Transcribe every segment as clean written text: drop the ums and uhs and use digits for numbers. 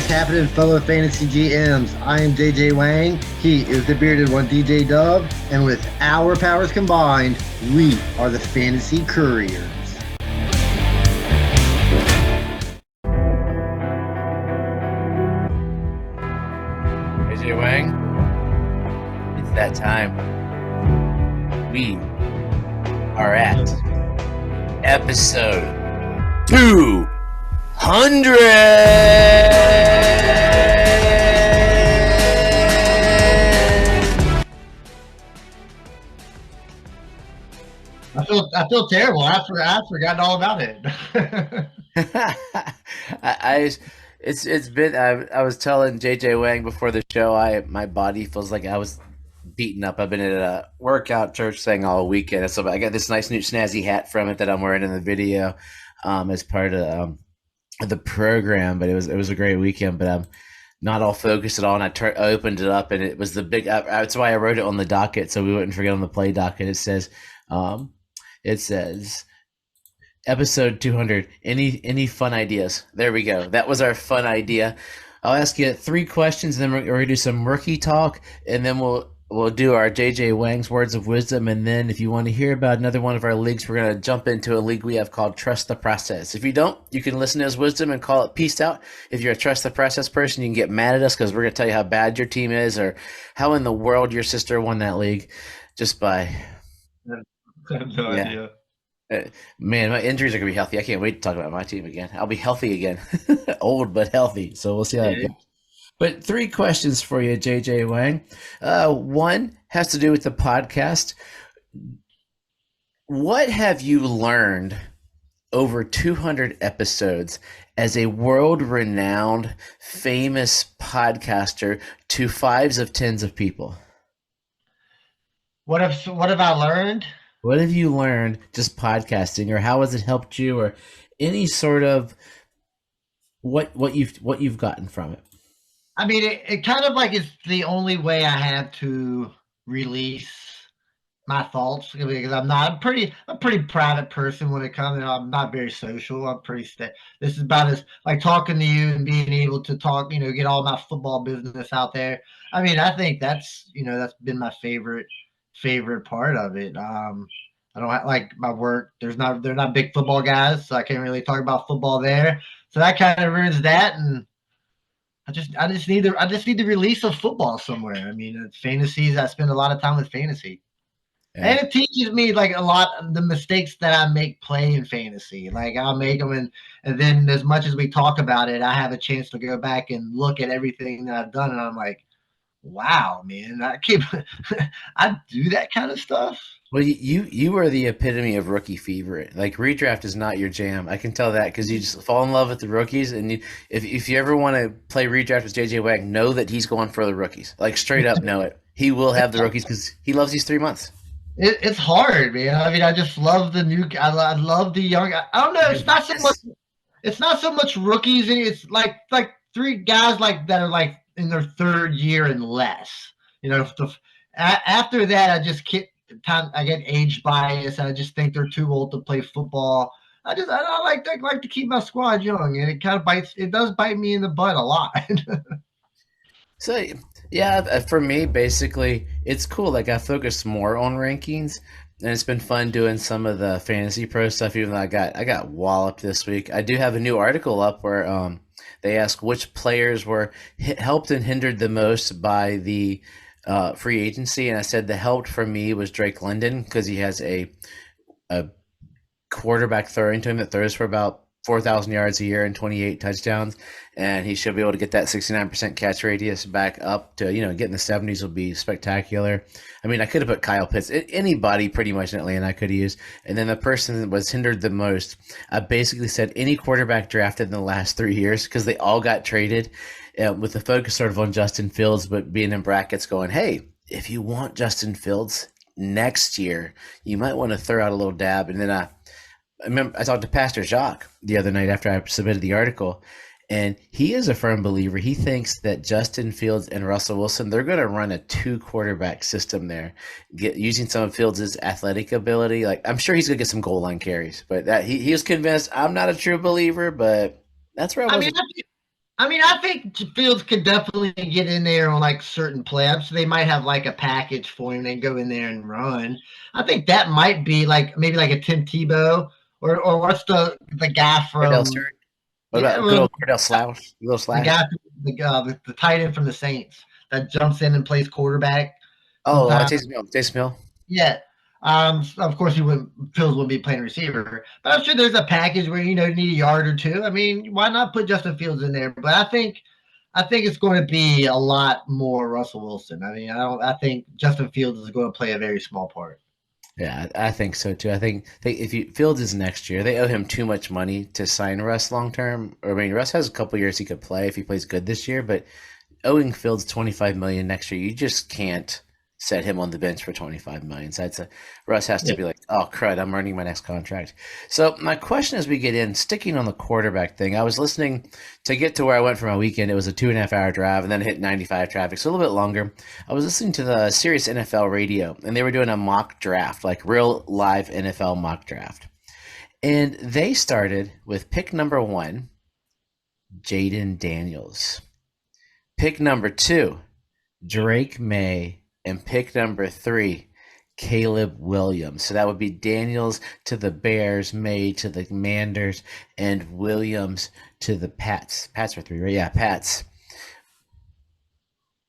is happening, fellow fantasy GMs? I am JJ Wang. He is the bearded one, DJ Dub. And with our powers combined, we are the Fantasy Couriers. JJ Wang, it's that time. We are at episode 200. I feel terrible. I've forgotten all about it. It's been. I was telling JJ Wang before the show. My body feels like I was beaten up. I've been at a workout church thing all weekend, so I got this nice new snazzy hat from it that I'm wearing in the video, as part of the program. But it was a great weekend. But I'm not all focused at all, and I opened it up, and it was the big. That's why I wrote it on the docket, so we wouldn't forget on the play docket. It says episode 200. Any fun ideas? There we go. That was our fun idea. I'll ask you 3 questions, and then we're gonna do some rookie talk, and then we'll do our JJ Wang's words of wisdom. And then if you want to hear about another one of our leagues, we're gonna jump into a league we have called Trust the Process. If you don't, you can listen to his wisdom and call it peace out. If you're a Trust the Process person, you can get mad at us because we're gonna tell you how bad your team is or how in the world your sister won that league just by. I have no idea. Man, my injuries are going to be healthy. I can't wait to talk about my team again. I'll be healthy again. Old but healthy. So we'll see how it goes. But 3 questions for you, JJ Wang. One has to do with the podcast. What have you learned over 200 episodes as a world-renowned, famous podcaster to 5s of 10s of people? What have I learned? What have you learned just podcasting, or how has it helped you, or any sort of what you've gotten from it? I mean, it kind of like is the only way I have to release my thoughts because I'm a pretty private person when it comes. I'm not very social. I'm pretty This is about as like talking to you and being able to talk. Get all my football business out there. I mean, I think that's been my favorite part of it. I don't like my work. They're not big football guys, so I can't really talk about football there. So that kind of ruins that, and I just need the release of football somewhere. I mean, fantasies. I spend a lot of time with fantasy, and it teaches me like a lot of the mistakes that I make playing fantasy. Like I'll make them, and then as much as we talk about it, I have a chance to go back and look at everything that I've done, and I'm like, wow, man, I do that kind of stuff. Well, you are the epitome of rookie fever. Like redraft is not your jam. I can tell that because you just fall in love with the rookies, and if you ever want to play redraft with JJ Wang, know that he's going for the rookies. Like straight up, know it. He will have the rookies because he loves these 3 months. It's hard, man. I mean, I just love the new. I love the young. I don't know. It's not so much. It's not so much rookies. It's like 3 guys like that are like in their 3rd year and less. After that, I just get age bias. I just think they're too old to play football. I like to keep my squad young, and it kind of does bite me in the butt a lot. So yeah, for me, basically, it's cool. Like I focus more on rankings, and it's been fun doing some of the fantasy pro stuff. Even though I got walloped this week, I do have a new article up where they ask which players were helped and hindered the most by the free agency, and I said the help for me was Drake London because he has a quarterback throwing to him that throws for about 4,000 yards a year and 28 touchdowns, and he should be able to get that 69% catch radius back up to get in the 70s will be spectacular. I mean, I could have put Kyle Pitts, anybody pretty much in Atlanta I could have used, and then the person that was hindered the most, I basically said any quarterback drafted in the last 3 years because they all got traded. With the focus sort of on Justin Fields, but being in brackets going, hey, if you want Justin Fields next year, you might want to throw out a little dab. And then I remember I talked to Pastor Jacques the other night after I submitted the article, and he is a firm believer. He thinks that Justin Fields and Russell Wilson, they're going to run a 2-quarterback system there, using some of Fields' athletic ability. Like I'm sure he's going to get some goal line carries, but that he was convinced. I'm not a true believer, but that's where I was. I mean, I think Fields could definitely get in there on like certain plays. They might have like a package for him and go in there and run. I think that might be like maybe like a Tim Tebow or what's the guy Cordell from Stewart. What yeah about good well old Cordell Slash? Little the Slash. guy the tight end from the Saints that jumps in and plays quarterback Oh, sometimes. Taysom Hill. Taysom Hill. Yeah. Of course, Fields wouldn't be playing receiver, but I'm sure there's a package where you need a yard or two. I mean, why not put Justin Fields in there? But I think it's going to be a lot more Russell Wilson. I mean, I don't. I think Justin Fields is going to play a very small part. Yeah, I think so too. I think if Fields is next year, they owe him too much money to sign Russ long term. I mean, Russ has a couple years he could play if he plays good this year, but owing Fields 25 million next year, you just can't set him on the bench for 25 million. So Russ has to Yeah. be like, oh crud, I'm earning my next contract. So my question as we get in, sticking on the quarterback thing, I was listening to get to where I went for my weekend. It was a 2.5 hour drive and then hit 95 traffic, so a little bit longer. I was listening to the Sirius NFL radio and they were doing a mock draft, like real live NFL mock draft. And they started with pick number 1, Jaden Daniels. Pick number 2, Drake May, and pick number 3, Caleb Williams. So that would be Daniels to the Bears, May to the Commanders, and Williams to the Pats. Pats are 3, right? Yeah, Pats.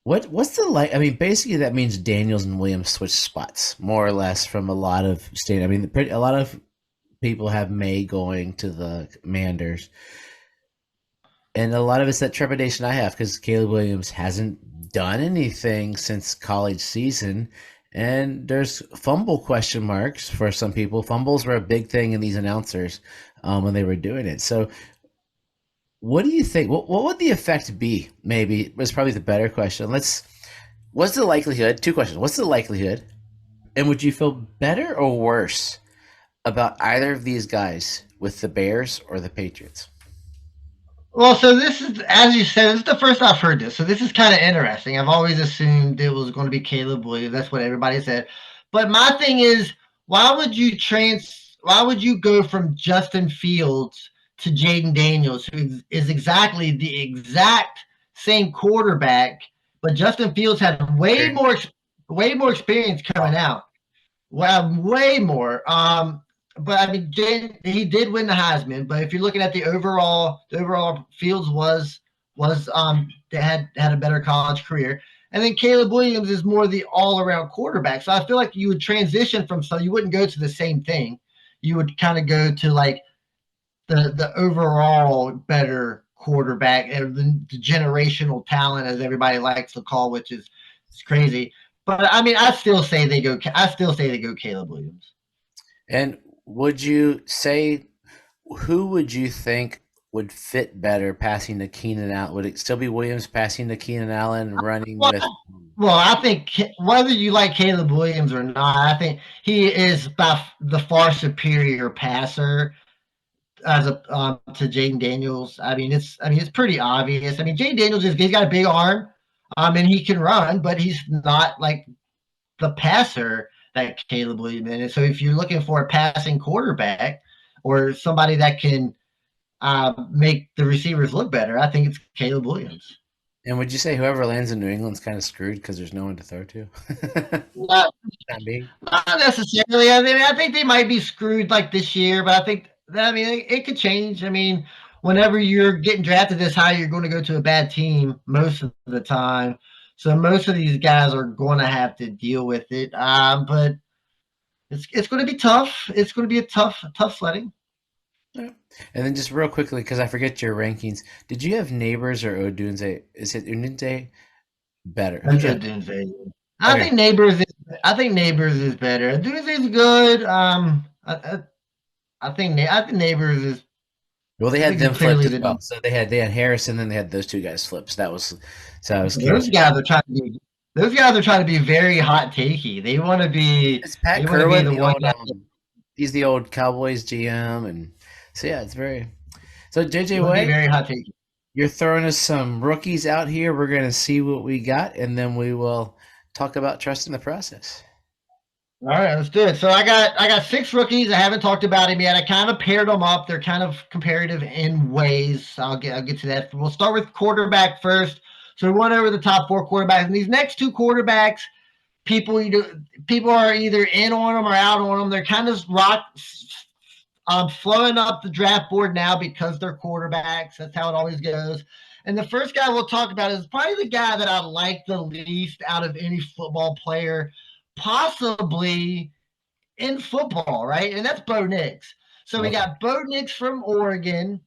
What's the like? I mean, basically that means Daniels and Williams switch spots more or less from a lot of state. I mean, a lot of people have May going to the Commanders. And a lot of it's that trepidation I have because Caleb Williams hasn't done anything since college season. And there's fumble question marks for some people. Fumbles were a big thing in these announcers when they were doing it. So, what do you think? What would the effect be? Maybe was probably the better question. What's the likelihood? Two questions. What's the likelihood? And would you feel better or worse about either of these guys with the Bears or the Patriots? Well, so this is, as you said, this is the first I've heard this. So this is kind of interesting. I've always assumed it was going to be Caleb Williams. That's what everybody said. But my thing is, why would you go from Justin Fields to Jaden Daniels, who is exactly the exact same quarterback, but Justin Fields had way more experience coming out. Well, way more. But I mean, he did win the Heisman. But if you're looking at the overall Fields was they had a better college career. And then Caleb Williams is more the all around quarterback. So I feel like you would transition from so you wouldn't go to the same thing. You would kind of go to like the overall better quarterback and the generational talent, as everybody likes to call, which is it's crazy. But I mean, I still say they go. I still say they go Caleb Williams. And would you say who would you think would fit better passing to Keenan Allen? Would it still be Williams passing to Keenan Allen, running Well, with? well, I think whether you like Caleb Williams or not, I think he is by the far superior passer as a to Jaden Daniels. I mean it's pretty obvious. I mean Jaden Daniels he's got a big arm, and he can run, but he's not like the passer that Caleb Williams is. So if you're looking for a passing quarterback or somebody that can make the receivers look better, I think it's Caleb Williams. And would you say whoever lands in New England's kind of screwed because there's no one to throw to? Not, Not me. not necessarily. I mean, I think they might be screwed like this year, but I think I mean it could change. I mean, whenever you're getting drafted this high, you're going to go to a bad team most of the time. So most of these guys are going to have to deal with it. But it's going to be tough. It's going to be a tough sledding. Yeah. And then just real quickly, because I forget your rankings, did you have Neighbors or Odunze? Is it Odunze better? Who'd That's you what have? Doomsday. Okay. I think neighbors is better. Doomsday is good. I think neighbors is. Well, they I had think he's them flipped clearly as the well. So they had Harrison, then they had those two guys flipped. So I was those curious. guys are trying to be those guys are trying to be very hot takey. It's Pat They want to be Kerwin, the the one old guy he's the old Cowboys GM, and so yeah, it's very. So they JJ want to be Way, very hot takey. you're throwing us some rookies out here. We're gonna see what we got, and then we will talk about trusting the process. All right, let's do it. So I got six rookies. I haven't talked about him yet. I kind of paired them up. They're kind of comparative in ways. I'll get to that. We'll start with quarterback first. So we went over the top four quarterbacks, and these next two quarterbacks, people are either in on them or out on them. They're kind of flowing up the draft board now because they're quarterbacks. That's how it always goes. And the first guy we'll talk about is probably the guy that I like the least out of any football player, possibly in football, right? And that's Bo Nix. So we Okay. got Bo Nix from Oregon.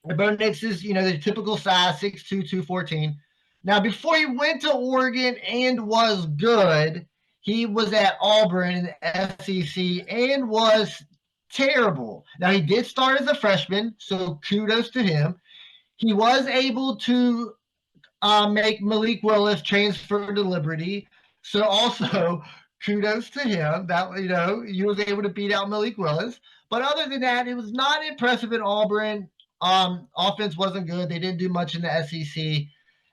Bo Nix is, the typical size, 6'2", 214. Now, before he went to Oregon and was good, he was at Auburn in the SEC and was terrible. Now, he did start as a freshman, so kudos to him. He was able to make Malik Willis transfer to Liberty. So also kudos to him that he was able to beat out Malik Willis. But other than that, it was not impressive in Auburn. Offense wasn't good. They didn't do much in the SEC.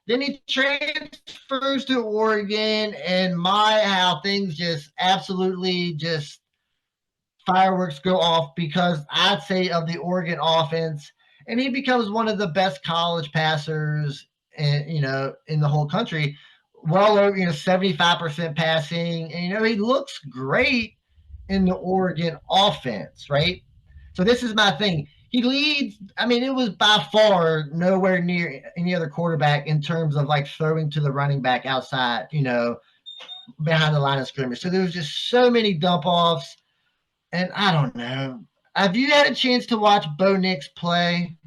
Then he transfers to Oregon, and how things just absolutely just fireworks go off because I'd say of the Oregon offense, and he becomes one of the best college passers in the whole country. Well over 75% passing, and he looks great in the Oregon offense, right? So this is my thing. He leads. I mean, it was by far nowhere near any other quarterback in terms of like throwing to the running back outside, behind the line of scrimmage. So there was just so many dump offs, and I don't know. Have you had a chance to watch Bo Nix play?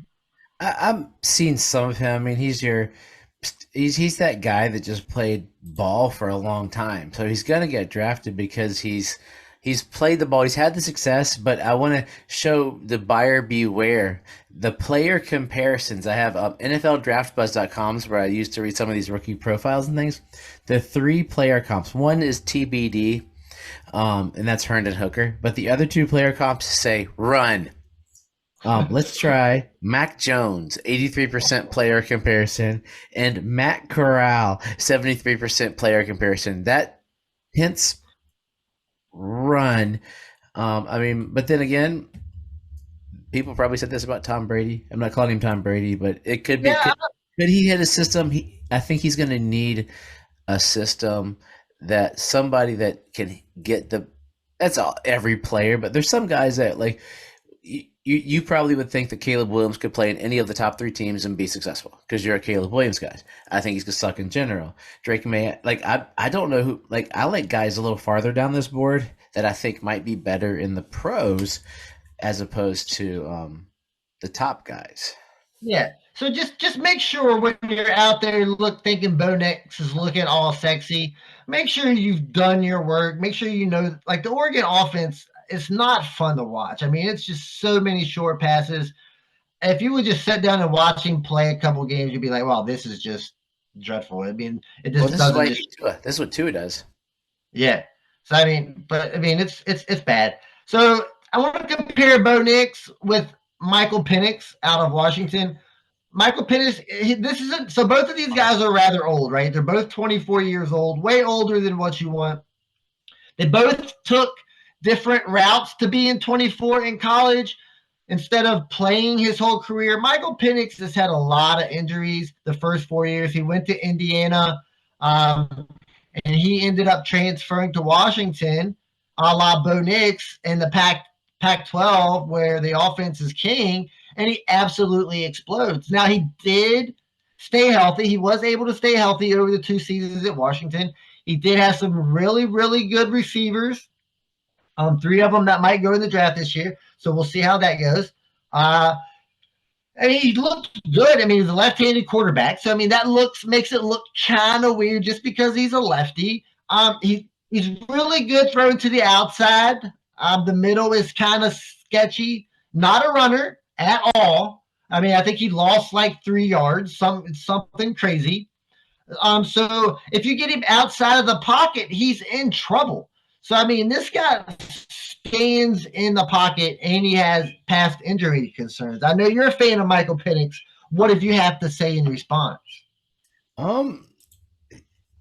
I'm seeing some of him. I mean, he's that guy that just played ball for a long time. So he's gonna get drafted because he's played the ball. He's had the success, but I want to show the buyer beware. The player comparisons I have NFLDraftBuzz.com is where I used to read some of these rookie profiles and things. The three player comps. One is TBD, and that's Herndon Hooker. But the other two player comps say run. Let's try Mac Jones, 83% player comparison, and Matt Corral, 73% player comparison. That hints run. I mean, but then again, people probably said this about Tom Brady. I'm not calling him Tom Brady, but it could be. Yeah, Could he hit a system? I think he's going to need a system that somebody that can get the. That's all every player, but there's some guys that like you probably would think that Caleb Williams could play in any of the top three teams and be successful because you're a Caleb Williams guy. I think he's gonna suck in general. Drake May, like I don't know who. Like I like guys a little farther down this board that I think might be better in the pros as opposed to the top guys. yeah. So just make sure when you're out there thinking Bo Nix is looking all sexy, make sure you've done your work. Make sure like the Oregon offense. It's not fun to watch. I mean, it's just so many short passes. If you would just sit down and watch him play a couple games, you'd be like, "Wow, this is just dreadful." I mean, it Well, just this is doesn't why just This is what Tua does. yeah. So I mean, it's bad. So I want to compare Bo Nix with Michael Penix out of Washington. Michael Penix, this isn't so. Both of these guys are rather old, right? They're both 24 years old, way older than what you want. They both took different routes to be in 24 in college instead of playing his whole career. Michael Penix has had a lot of injuries the first 4 years. He went to Indiana, and he ended up transferring to Washington, a la Bo Nix in the Pac-12, where the offense is king, and he absolutely explodes. Now, he did stay healthy. He was able to stay healthy over the 2 seasons at Washington. He did have some really, really good receivers. Three of them that might go in the draft this year. So we'll see how that goes. And he looked good. I mean, he's a left-handed quarterback, so I mean that makes it look kind of weird just because he's a lefty. He's really good throwing to the outside. The middle is kind of sketchy. Not a runner at all. I mean, I think he lost like 3 yards, something crazy. So if you get him outside of the pocket, he's in trouble. So I mean, this guy stands in the pocket and he has past injury concerns. I know you're a fan of Michael Penix. What did you have to say in response? Um,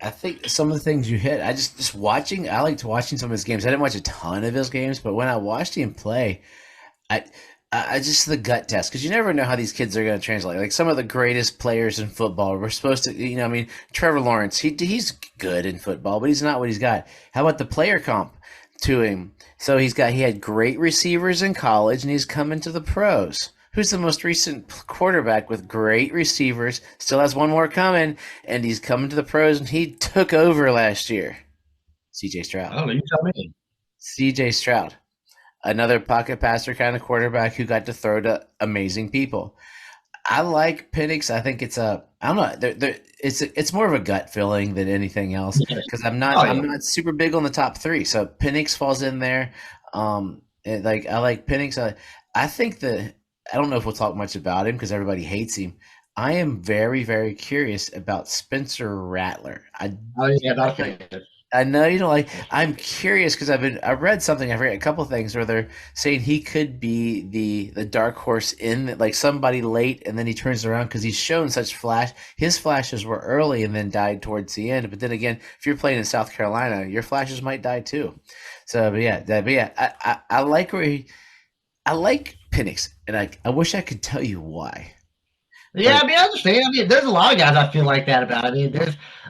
I think some of the things you hit, I just watching. I liked watching some of his games. I didn't watch a ton of his games, but when I watched him play, I, I just the gut test because you never know how these kids are going to translate. Like some of the greatest players in football, we're supposed to, I mean, Trevor Lawrence, he's good in football, but he's not what he's got. How about the player comp to him? So he had great receivers in college, and he's coming to the pros. Who's the most recent quarterback with great receivers? Still has one more coming, and he's coming to the pros, and he took over last year. C.J. I Stroud. don't know. You tell me. C.J. Stroud, another pocket passer kind of quarterback who got to throw to amazing people. I like Penix. I think it's a I don't know. It's more of a gut feeling than anything else Yes. because Oh I'm yeah. not super big on the top three. So Penix falls in there. Like I like Penix. I think that I don't know if we'll talk much about him because everybody hates him. I am very curious about Spencer Rattler. Oh yeah. Not a fan. I know you don't like. I'm curious because I read something. I've read a couple things where they're saying he could be the dark horse in like somebody late, and then he turns around because he's shown such flash. His flashes were early and then died towards the end. But then again, if you're playing in South Carolina, your flashes might die too. So, I like I like Penix, and I wish I could tell you why, Yeah, but I mean, I understand. I mean, there's a lot of guys I feel like that about. I mean,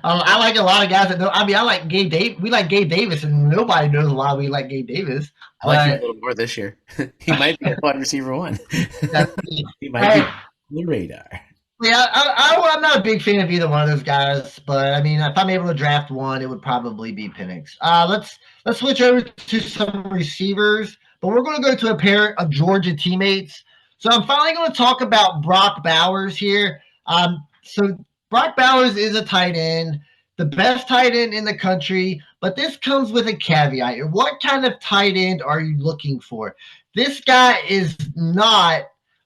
I like a lot of guys that know. I mean, I like Gabe Davis. We like Gabe Davis, and nobody knows why we like Gabe Davis. I like him a But little more this year. He might be a wide receiver one. uh, He might be on hey, the radar. yeah, I'm not a big fan of either one of those guys, but I mean, if I'm able to draft one, it would probably be Penix. Let's switch over to some receivers, but we're going to go to a pair of Georgia teammates. So I'm finally going to talk about Brock Bowers here. So Brock Bowers is a tight end, the best tight end in the country, but this comes with a caveat. What kind of tight end are you looking for? This guy is not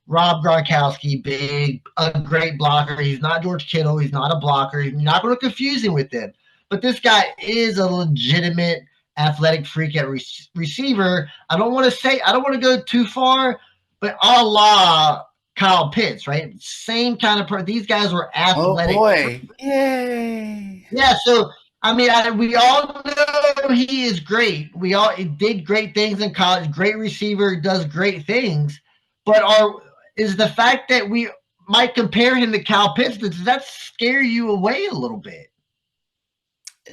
Rob Gronkowski, big, a great blocker. He's not George Kittle. He's not a blocker. You're not going to confuse him with them. But this guy is a legitimate athletic freak at receiver. I don't want to go too far, but a la Kyle Pitts, right? Same kind of these guys were Oh athletic. boy! Yay! Yeah, so I mean, we all know he is great. We all he did great things in college. Great receiver, does great things. But is the fact that we might compare him to Cal Pitts, does that scare you away a little bit?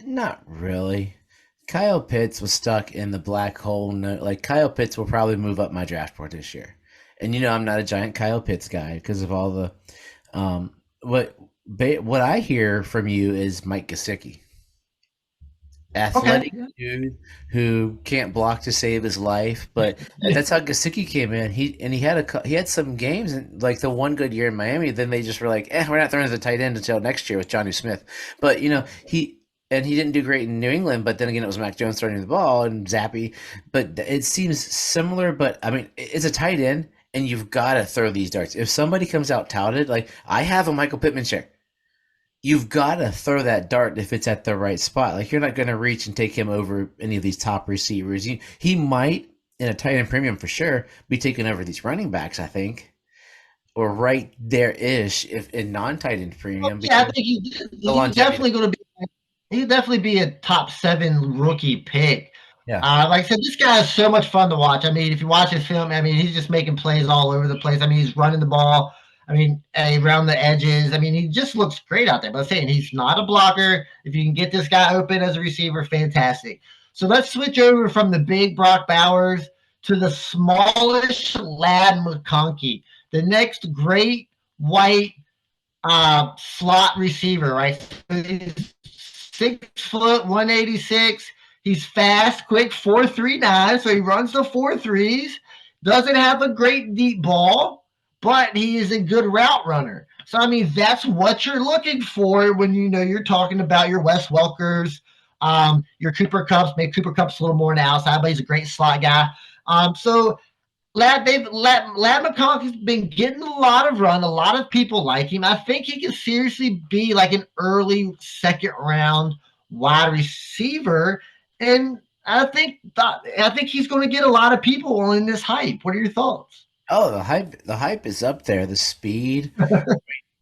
Not really. Kyle Pitts was stuck in the black hole. No, like Kyle Pitts will probably move up my draft board this year, and I'm not a giant Kyle Pitts guy because of all the um. What I hear from you is Mike Gesicki, Okay. athletic dude who can't block to save his life. But that's how Gesicki came in. He had some games and like the one good year in Miami. Then they just were like, we're not throwing to the tight end until next year with Johnny Smith. But he didn't do great in New England. But then again, it was Mac Jones throwing the ball and Zappy. But it seems similar. But I mean, it's a tight end. And you've got to throw these darts. If somebody comes out touted, like I have a Michael Pittman share, you've got to throw that dart if it's at the right spot. Like you're not going to reach and take him over any of these top receivers. He might in a tight end premium for sure be taking over these running backs. I think, or right there ish if in non tight end premium Yeah, I because think the he's longevity. definitely going to be. He'd definitely be a top 7 rookie pick. Yeah. Like I said, this guy is so much fun to watch. I mean, if you watch his film, I mean, he's just making plays all over the place. I mean, he's running the ball. I mean, around the edges. I mean, he just looks great out there. But I'm saying he's not a blocker. If you can get this guy open as a receiver, fantastic. So let's switch over from the big Brock Bowers to the smallish Lad McConkey, the next great white slot receiver, right? So he's 6 foot, 186. He's fast, quick, 4.39. So he runs the 4.3s. Doesn't have a great deep ball, but he is a good route runner. So I mean, that's what you're looking for when you're talking about your Wes Welkers, your Cooper Kupps. Maybe Cooper Kupps a little more on the outside, but he's a great slot guy. So Lad McConkey's been getting a lot of run. A lot of people like him. I think he can seriously be like an early second round wide receiver, and I think he's going to get a lot of people in this hype. What are your thoughts? Oh, the hype is up there. The speed.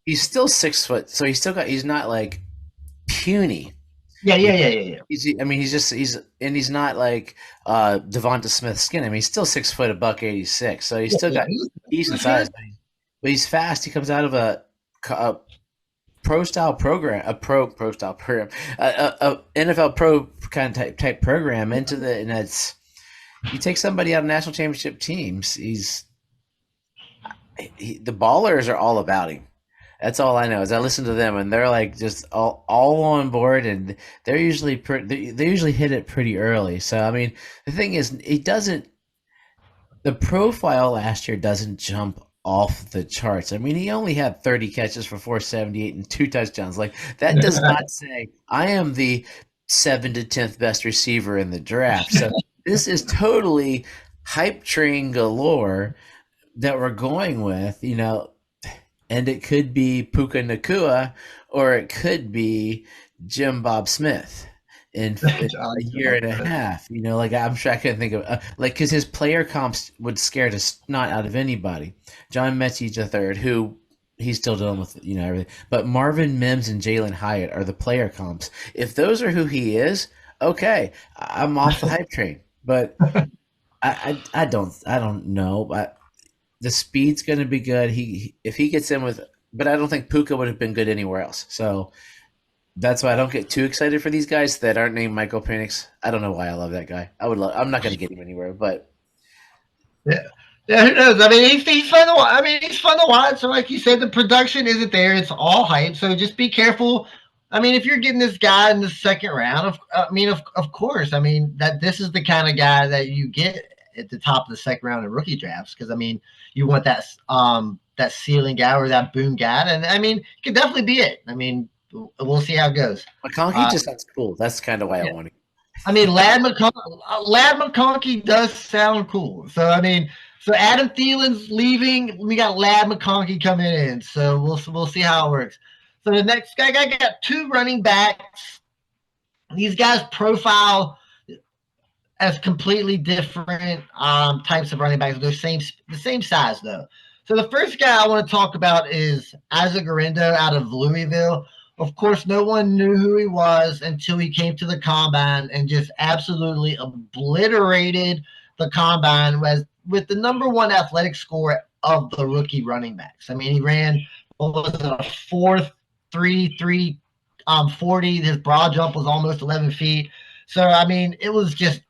He's still 6 foot, so he's not like puny. Yeah, yeah, yeah, yeah, yeah. I mean, he's not like Devonta Smith skin. I mean, he's still 6 foot, a buck 86, so he's Yeah, still yeah. got decent He's good. size. But he's fast. He comes out of a pro style program, a pro style program, a NFL pro kind of type program into and it's you take somebody out of national championship teams. The ballers are all about him. That's all I know is I listen to them and they're like just all on board and they usually hit it pretty early. So I mean the thing is he doesn't the profile last year doesn't jump off the charts. I mean he only had 30 catches for 478 and 2 touchdowns. Like that does not say I am the 7 to 10th best receiver in the draft. So this is totally hype train galore that we're going with, and it could be Puka Nakua or it could be Jim Bob Smith in a year and a half. Like I'm sure I couldn't think of because his player comps would scare the snot out of anybody. John Mechie III, who he's still dealing with, everything. But Marvin Mims and Jalen Hyatt are the player comps. If those are who he is, okay, I'm off the hype train. But I don't know. The speed's going to be good. If he gets in with, but I don't think Puka would have been good anywhere else. So that's why I don't get too excited for these guys that aren't named Michael Penix. I don't know why I love that guy. I'm not going to get him anywhere, but Yeah. Yeah, who knows? I mean, he's fun to watch. I mean, he's fun to watch. So, like you said, the production isn't there. It's all hype. So just be careful. I mean, if you're getting this guy in the second round, of course. I mean, that this is the kind of guy that you get at the top of the second round of rookie drafts because I mean, you want that ceiling guy or that boom guy, and I mean, it could definitely be it. I mean, we'll see how it goes. McConkey just sounds cool. That's kind of why I Yeah. want him. I mean, Lad McConkey does sound cool. So I mean, so Adam Thielen's leaving. We got Lad McConkey coming in. So we'll see how it works. So the next guy, I got 2 running backs. These guys profile as completely different types of running backs. They're the same size though. So the first guy I want to talk about is Isaac Garendo out of Louisville. Of course, no one knew who he was until he came to the combine and just absolutely obliterated the combine with the #1 athletic score of the rookie running backs. I mean, he ran what was it, a 4.33 40. His broad jump was almost 11 feet. So I mean, it was just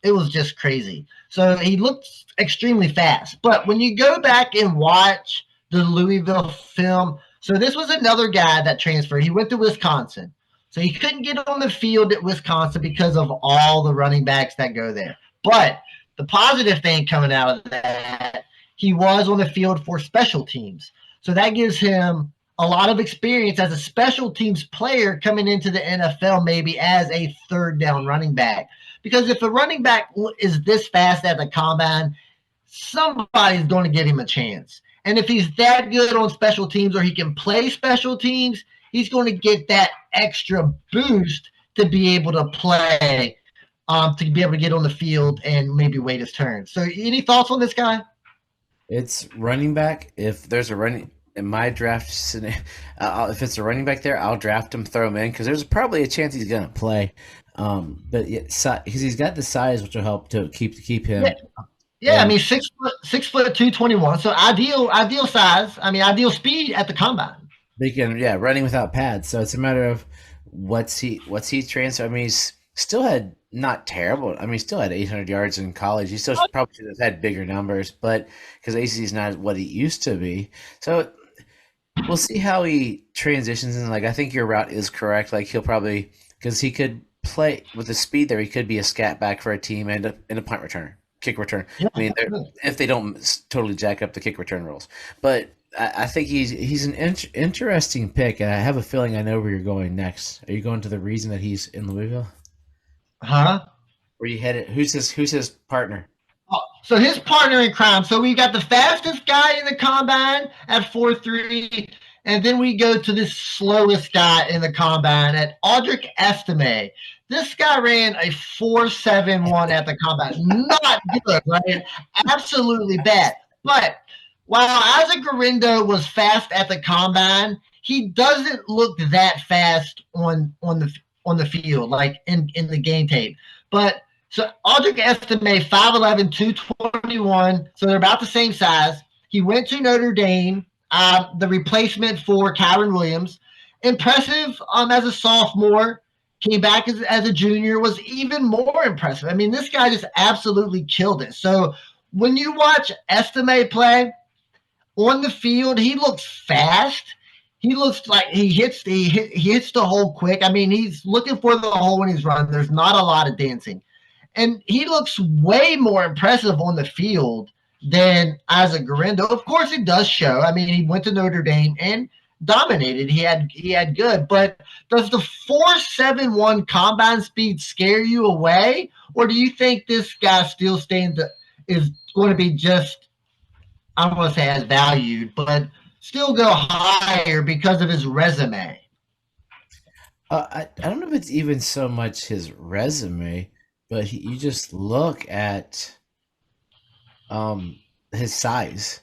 crazy. So he looked extremely fast. But when you go back and watch the Louisville film, so this was another guy that transferred. He went to Wisconsin. So he couldn't get on the field at Wisconsin because of all the running backs that go there. But the positive thing coming out of that, he was on the field for special teams. So that gives him a lot of experience as a special teams player coming into the NFL, maybe as a third down running back. Because if a running back is this fast at the combine, somebody's going to give him a chance. And if he's that good on special teams or he can play special teams, he's going to get that extra boost to be able to play, to be able to get on the field and maybe wait his turn. So any thoughts on this guy? It's running back. If there's a running in my draft, if it's a running back there, I'll draft him, throw him in because there's probably a chance he's going to play. But because he's got the size, which will help to keep him. Yeah, I mean 6'2", 221. So ideal size. I mean ideal speed at the combine. Running without pads. So it's a matter of what's he transfer. I mean, he's still had not terrible. I mean, he still had 800 yards in college. He still probably should have had bigger numbers, but because ACC is not what it used to be. So we'll see how he transitions. And like, I think your route is correct. Like he'll probably, because he could play with the speed there, he could be a scat back for a team and a punt returner, kick return. Yeah, I mean, if they don't totally jack up the kick return rules, but I think he's an interesting pick, and I have a feeling I know where you're going next. Are you going to the reason that he's in Louisville? Huh? Where you headed? Who's his partner? So his partner in crime. So we got the fastest guy in the combine at 4.3, and then we go to the slowest guy in the combine at Audric Estime. This guy ran a 4.71 at the combine. Not good, right? Absolutely bad. But while Isaac Garendo was fast at the combine, he doesn't look that fast on the on the field, like in the game tape. But so Audric Estime, 5'11", 221, so they're about the same size. He went to Notre Dame, the replacement for Kyron Williams. Impressive as a sophomore, came back as a junior, was even more impressive. I mean, this guy just absolutely killed it. So when you watch Estime play on the field, he looks fast. He looks like he hits the hole quick. I mean, he's looking for the hole when he's running. There's not a lot of dancing. And he looks way more impressive on the field than Isaac Garendo. Of course, it does show. I mean, he went to Notre Dame and dominated. He had good, but does the 4.71 combine speed scare you away, or do you think this guy still is going to be just, I don't want to say as valued, but still go higher because of his resume? I don't know if it's even so much his resume, but you just look at his size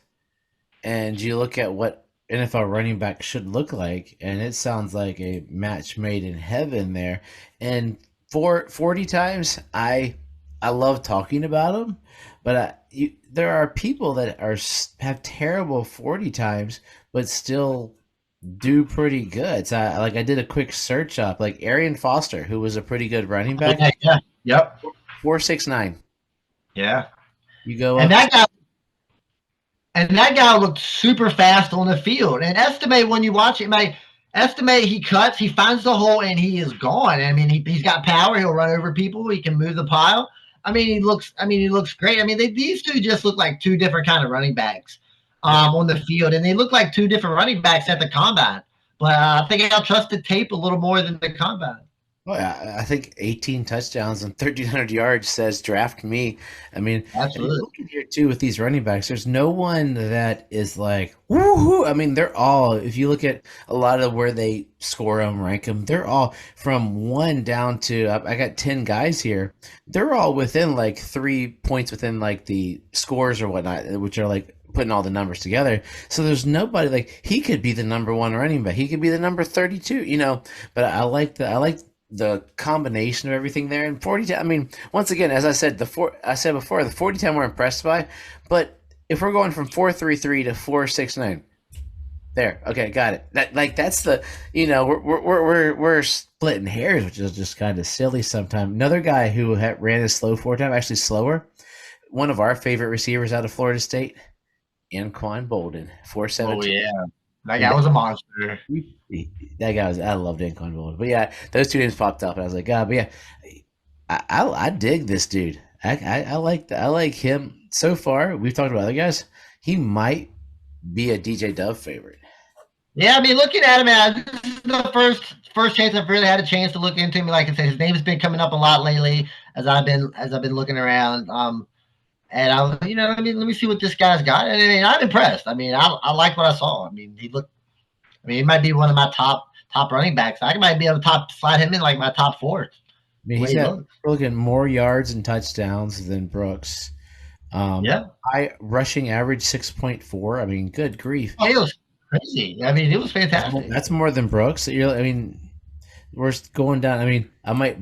and you look at what NFL running back should look like, and it sounds like a match made in heaven there. And for 40 times, I love talking about him, but there are people that have terrible 40 times, but still do pretty good. So I did a quick search up, like Arian Foster, who was a pretty good running back, Yeah. Yep. 4.69. Yeah. You go And up. that guy looked super fast on the field. And Estime, when you watch it, Estime, he cuts, he finds the hole, and he is gone. I mean, he's got power. He'll run over people. He can move the pile. He looks great. I mean, these two just look like two different kind of running backs on the field, and they look like two different running backs at the combine. But I think I'll trust the tape a little more than the combine. Well, I think 18 touchdowns and 1,300 yards says draft me. I mean, Absolutely. looking here too with these running backs, there's no one that is like, woohoo. I mean, they're all, if you look at a lot of where they score them, rank them, they're all from 1 down to, I got 10 guys here. They're all within like 3 points within like the scores or whatnot, which are like putting all the numbers together. So there's nobody like, he could be the number 1 running back. He could be the number 32, but I like the combination of everything there. And 40, I mean, once again, as I said before, the 40 10 we're impressed by, but if we're going from 4.33 to 4.69, there, okay, got it. That's the, we're splitting hairs, which is just kind of silly sometimes. Another guy who ran a slow 4 time, actually slower, one of our favorite receivers out of Florida State, Anquan Bolden, 4.17. Oh yeah, that guy was a monster. That guy was. I loved Anquan Bolden, but yeah, those two names popped up, and I was like, God, but yeah, I dig this dude. I like him so far. We've talked about other guys. He might be a DJ Dove favorite. Yeah, I mean, looking at him, man, this is the first chance I've really had a chance to look into him. Like I said, his name has been coming up a lot lately as I've been looking around. And let me see what this guy's got. And I mean, I'm impressed. I mean, I like what I saw. I mean, he might be one of my top running backs. I might be able to slide him in like my top 4. I mean, we're looking more yards and touchdowns than Brooks. Rushing average 6.4. I mean, good grief. Oh, it was crazy. I mean, it was fantastic. That's more than Brooks. We're going down. I mean,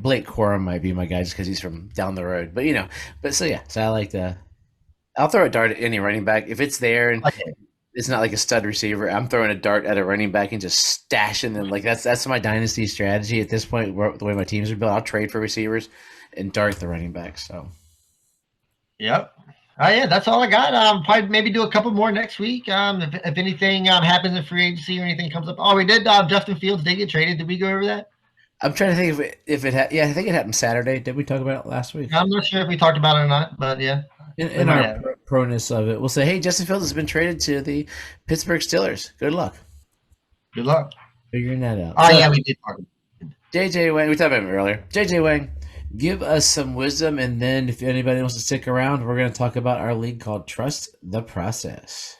Blake Corum might be my guy just because he's from down the road. But so I like the. I'll throw a dart at any running back if it's there and it's not like a stud receiver. I'm throwing a dart at a running back and just stashing them. Like that's my dynasty strategy at this point. The way my teams are built, I'll trade for receivers and dart the running backs. So. Yep. Oh yeah, that's all I got. Probably maybe do a couple more next week. If anything happens in free agency or anything comes up. Oh, we did. Justin Fields did get traded. Did we go over that? I'm trying to think if it had. Yeah, I think it happened Saturday. Did we talk about it last week? I'm not sure if we talked about it or not, but yeah. In our proness of it, we'll say, hey, Justin Fields has been traded to the Pittsburgh Steelers. Good luck. Good luck. Figuring that out. Oh, yeah, we did talk about it. JJ Wang, we talked about him earlier. JJ Wang, give us some wisdom, and then if anybody wants to stick around, we're going to talk about our league called Trust the Process.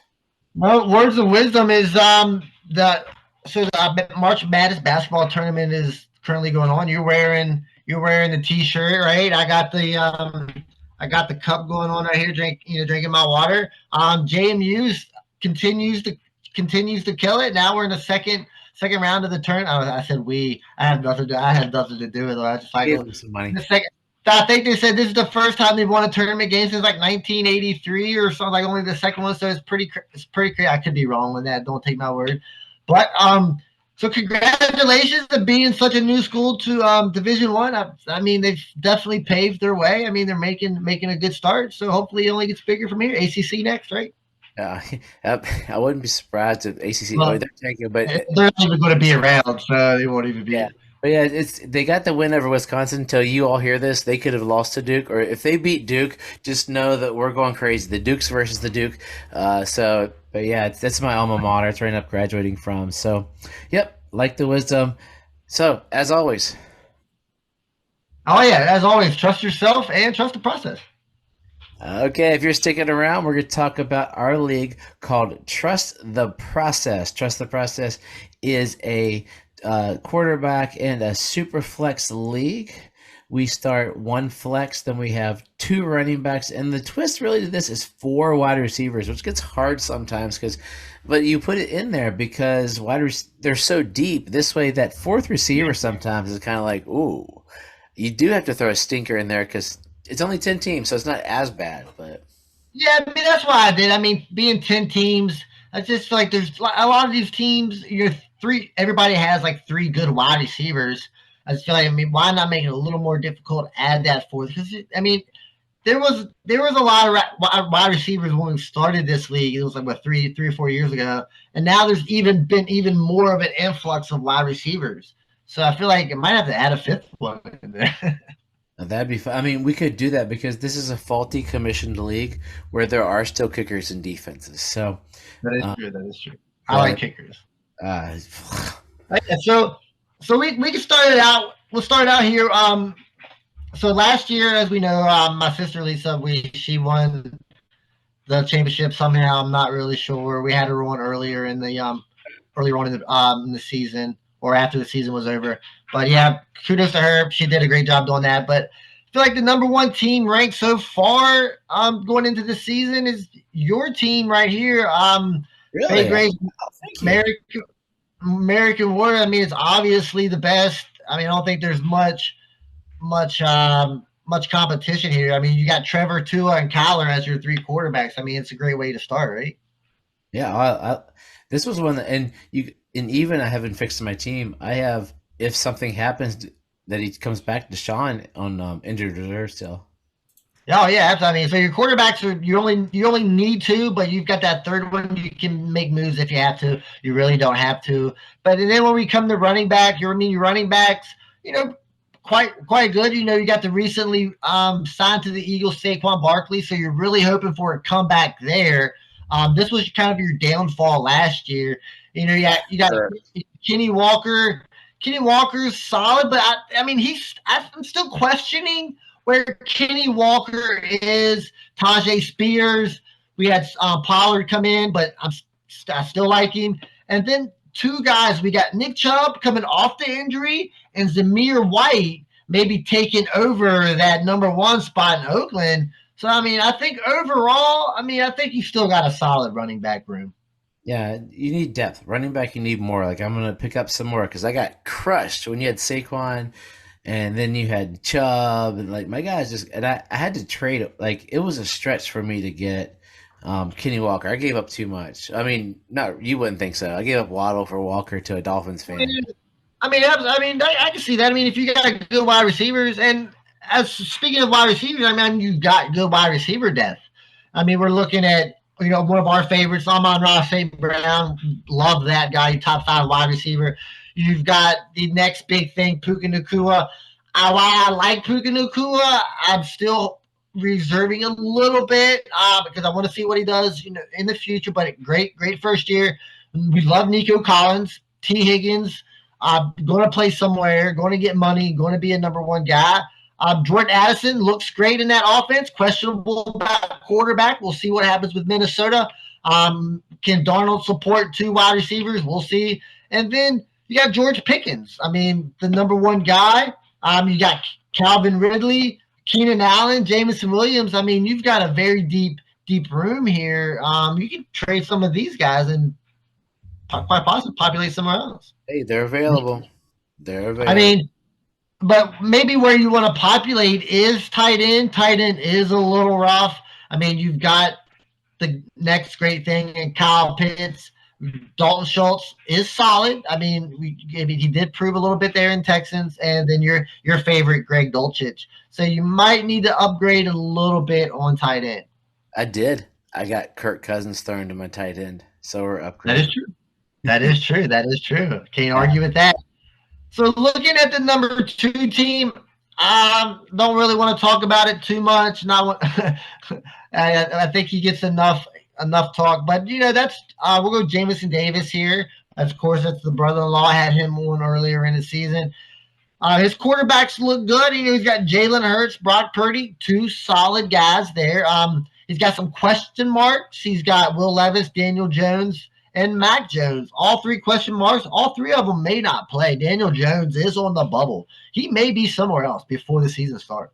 Well, words of wisdom is the March Madness basketball tournament is currently going on. You're wearing the T-shirt, right? I got the cup going on right here, drinking my water. JMU continues to kill it. Now we're in the second second round of the turn. I said we. I had nothing to. I had nothing to do with it. I just like Gave them some money. the second. I think they said this is the first time they've won a tournament game since like 1983 or something. Like only the second one, so it's pretty. It's pretty crazy. I could be wrong on that. Don't take my word. But so congratulations to being such a new school to Division One. I mean, they've definitely paved their way. I mean, they're making a good start. So hopefully, it only gets bigger from here. ACC next, right? Uh, I wouldn't be surprised if ACC. Oh, Well, they're taking, but they're not even going to be around, so they won't even yeah, be. but yeah, it's they got the win over Wisconsin. Until you all hear this, they could have lost to Duke, or if they beat Duke, just know that we're going crazy. The Dukes versus the Duke. But yeah, that's my alma mater. It's right up graduating from. So, yep, like the wisdom. So as always, Oh yeah, as always, trust yourself and trust the process. okay, if you're sticking around, we're going to talk about our league called Trust the Process. Trust the Process is a quarterback and a super flex league. We start one flex, then we have two running backs, and the twist really to this is four wide receivers, which gets hard sometimes but you put it in there because they're so deep. This way, that fourth receiver sometimes is kind of like, ooh, you do have to throw a stinker in there because it's only 10 teams, so it's not as bad. But Yeah, I mean that's why I did. I mean, being 10 teams, I just feel like there's a lot of these teams. You're three. Everybody has like three good wide receivers. I just feel like, I mean, why not make it a little more difficult to add that fourth? Because I mean, there was a lot of wide receivers when we started this league. It was like what 3 or 4 years ago, and now there's been even more of an influx of wide receivers. So I feel like it might have to add a fifth one in there. that'd be fun. I mean, we could do that because this is a faulty commissioned league where there are still kickers and defenses. So, That is uh, true. That is true. I like but kickers. uh, Okay, so we can start it out. We'll start out here. So last year, as we know, my sister Lisa, she won the championship somehow. I'm not really sure. We had her on earlier on in the season or after the season was over. But yeah, kudos to her. She did a great job doing that. But I feel like the number one team ranked so far going into the season is your team right here. Bay really, Grace thank you. American Warrior. I mean, it's obviously the best. I mean, I don't think there's much competition here. I mean, you got Trevor, Tua, and Kyler as your three quarterbacks. I mean, it's a great way to start, right? Yeah, this was one that, and even I haven't fixed my team. I have if something happens that he comes back to Sean on injured reserve still. Oh yeah, absolutely. I mean, so your quarterbacks are you only need two, but you've got that third one. You can make moves if you have to. You really don't have to. But then when we come to running back, your running backs, quite good. You got the recently signed to the Eagles Saquon Barkley, so you're really hoping for a comeback there. This was kind of your downfall last year. You got Sure. Kenny Walker. Kenny Walker's solid, but I mean I'm still questioning where Kenny Walker is. Tajay Spears. We had Pollard come in, but I still like him. And then two guys. We got Nick Chubb coming off the injury, and Zamir White maybe taking over that number one spot in Oakland. So I mean, I think overall, I think you still got a solid running back room. Yeah, you need depth. Running back, you need more. Like I'm gonna pick up some more because I got crushed when you had Saquon, and then you had Chubb, and like my guys I had to trade. Like it was a stretch for me to get Kenny Walker. I gave up too much. I mean, not you wouldn't think so. I gave up Waddle for Walker to a Dolphins fan. I can see that. I mean, if you got good wide receivers, and as speaking of wide receivers, I mean, you got good wide receiver depth. I mean, we're looking at one of our favorites, Amon-Ra St. Brown. Love that guy, top five wide receiver. You've got the next big thing, Puka Nacua. While I like Puka Nacua, I'm still reserving a little bit because I want to see what he does, in the future. But great first year. We love Nico Collins, T. Higgins. Going to play somewhere, going to get money, going to be a number one guy. Jordan Addison looks great in that offense. Questionable about quarterback. We'll see what happens with Minnesota. Can Darnold support two wide receivers? We'll see. And then you got George Pickens. I mean, the number one guy. You got Calvin Ridley, Keenan Allen, Jameson Williams. I mean, you've got a very deep room here. You can trade some of these guys and quite possibly populate somewhere else. Hey, they're available. They're I available. mean, but maybe where you want to populate is tight end. Tight end is a little rough. I mean, you've got the next great thing in Kyle Pitts. Dalton Schultz is solid. I mean, he did prove a little bit there in Texans, and then your favorite Greg Dulcich. So you might need to upgrade a little bit on tight end. I did. I got Kirk Cousins thrown to my tight end, so we're That is upgrading. true. That is true. That is true. Can't Yeah. argue with that. So looking at the number two team, I don't really want to talk about it too much. Not, I think he gets enough talk. But that's we'll go Jamison Davis here. Of course, that's the brother-in-law. I had him on earlier in the season. His quarterbacks look good. He's got Jalen Hurts, Brock Purdy, two solid guys there. He's got some question marks. He's got Will Levis, Daniel Jones, and Mac Jones. All three question marks. All three of them may not play. Daniel Jones is on the bubble. He may be somewhere else before the season starts.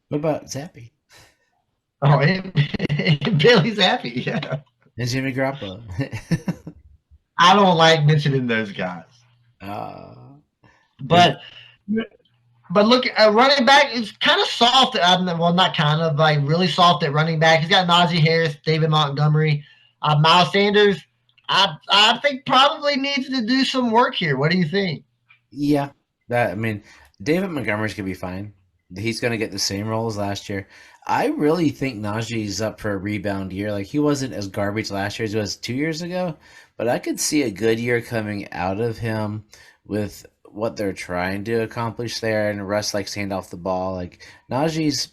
What about Zappy Oh, and Billy's happy. Yeah. and Jimmy Garoppolo? I don't like mentioning those guys, uh, but look, running back is kind of soft. Well, not kind of, like really soft at running back. He's got Najee Harris, David Montgomery, Miles Sanders. I think probably needs to do some work here. What do you think? yeah, I mean, David Montgomery's gonna be fine. He's gonna get the same role as last year. I really think Najee's up for a rebound year. Like he wasn't as garbage last year as he was 2 years ago, but I could see a good year coming out of him with what they're trying to accomplish there. And Russ likes to hand off the ball. Like Najee's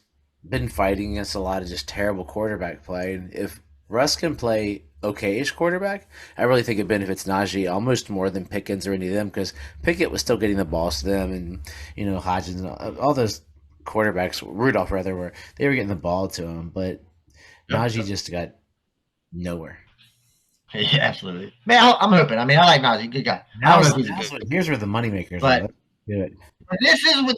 been fighting against a lot of just terrible quarterback play, and if Russ can play okay-ish quarterback, I really think it benefits Najee almost more than Pickens or any of them because Pickett was still getting the balls to them, and Hodgins and all those quarterbacks, Rudolph rather, were they were getting the ball to him, but Najee just got nowhere. Yeah, absolutely. Man, I'm hoping. I mean, I like Najee, good guy. I don't know if he's a good, Here's where the moneymakers are. but Let's do it.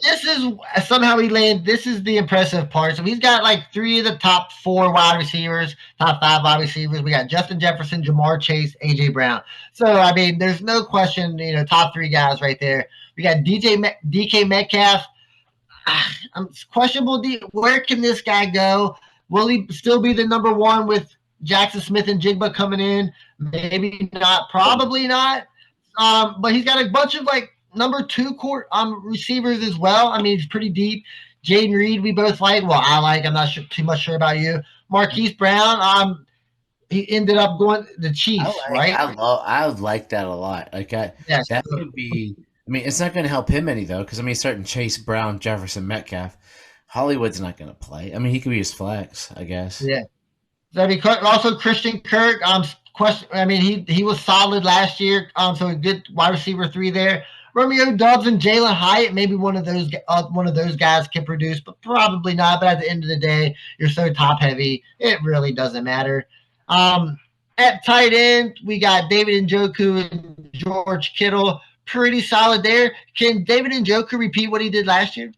this is somehow he landed. This is the impressive part. So he's got like three of the top four wide receivers, top five wide receivers. We got Justin Jefferson, Jamar Chase, AJ Brown. So I mean, there's no question. Top three guys right there. We got DK Metcalf. I'm questionable. Where can this guy go? Will he still be the number one with Jackson Smith and Jigba coming in? Maybe not. Probably not. But he's got a bunch of like number two court receivers as well. I mean, he's pretty deep. Jaden Reed, we both like. Well, I like. I'm not too much sure about you. Marquise Brown. He ended up going the Chiefs, right? I would like that a lot. Yes. That could be. I mean, it's not going to help him any though, because I mean, starting Chase Brown, Jefferson, Metcalf, Hollywood's not going to play. I mean, he could be his flex, I guess. Yeah. I mean, also Christian Kirk. Question. I mean, he was solid last year. So a good wide receiver three there. Romeo Doubs and Jalen Hyatt. Maybe one of those guys can produce, but probably not. But at the end of the day, you're so top heavy, it really doesn't matter. At tight end, we got David Njoku and George Kittle. Pretty solid there. Can David Njoku repeat what he did last year?